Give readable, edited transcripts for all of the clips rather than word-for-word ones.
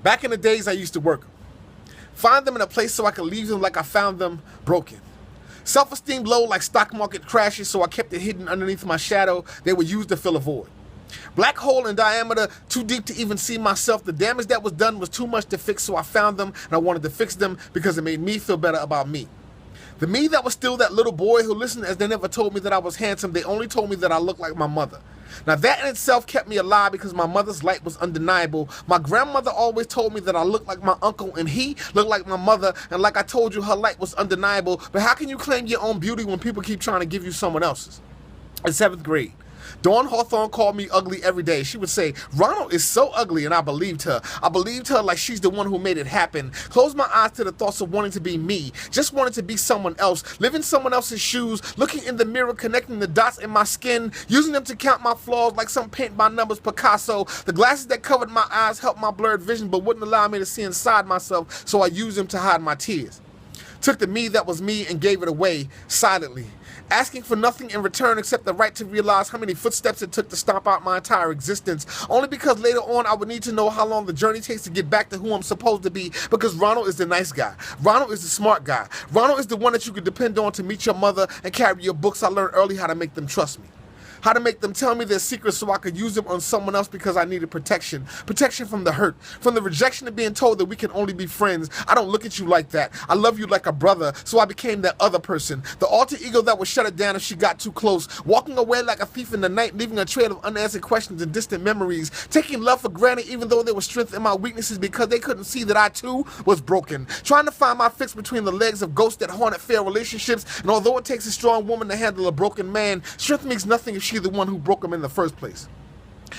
Back in the days I used to work them. Find them in a place so I could leave them like I found them, broken. Self-esteem low like stock market crashes, so I kept it hidden underneath my shadow. They were used to fill a void. Black hole in diameter, too deep to even see myself. The damage that was done was too much to fix, so I found them and I wanted to fix them because it made me feel better about me. The me that was still that little boy who listened as they never told me that I was handsome. They only told me that I looked like my mother. Now that in itself kept me alive because my mother's light was undeniable. My grandmother always told me that I looked like my uncle and he looked like my mother. And like I told you, her light was undeniable. But how can you claim your own beauty when people keep trying to give you someone else's? In 7th grade, Dawn Hawthorne called me ugly every day. She would say, Ronald is so ugly, and I believed her. I believed her like she's the one who made it happen. Closed my eyes to the thoughts of wanting to be me. Just wanted to be someone else. Live in someone else's shoes. Looking in the mirror, connecting the dots in my skin. Using them to count my flaws like some paint by numbers Picasso. The glasses that covered my eyes helped my blurred vision, but wouldn't allow me to see inside myself, so I used them to hide my tears. Took the me that was me and gave it away silently, asking for nothing in return except the right to realize how many footsteps it took to stomp out my entire existence, only because later on I would need to know how long the journey takes to get back to who I'm supposed to be, because Ronald is the nice guy. Ronald is the smart guy. Ronald is the one that you could depend on to meet your mother and carry your books. I learned early how to make them trust me. How to make them tell me their secrets so I could use them on someone else because I needed protection. Protection from the hurt, from the rejection of being told that we can only be friends. I don't look at you like that. I love you like a brother, so I became that other person. The alter ego that would shut it down if she got too close. Walking away like a thief in the night, leaving a trail of unanswered questions and distant memories. Taking love for granted even though there was strength in my weaknesses because they couldn't see that I too was broken. Trying to find my fix between the legs of ghosts that haunted fair relationships. And although it takes a strong woman to handle a broken man, strength means nothing if she's the one who broke him in the first place.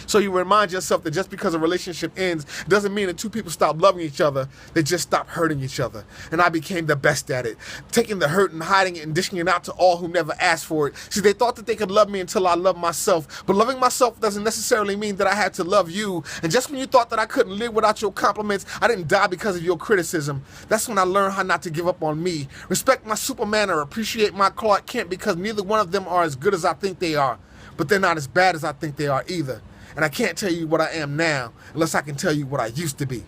So you remind yourself that just because a relationship ends doesn't mean that two people stop loving each other. They just stop hurting each other. And I became the best at it, taking the hurt and hiding it and dishing it out to all who never asked for it. See, they thought that they could love me until I loved myself. But loving myself doesn't necessarily mean that I had to love you. And just when you thought that I couldn't live without your compliments, I didn't die because of your criticism. That's when I learned how not to give up on me. Respect my Superman or appreciate my Clark Kent, because neither one of them are as good as I think they are. But they're not as bad as I think they are either. And I can't tell you what I am now unless I can tell you what I used to be.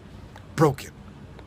Broken.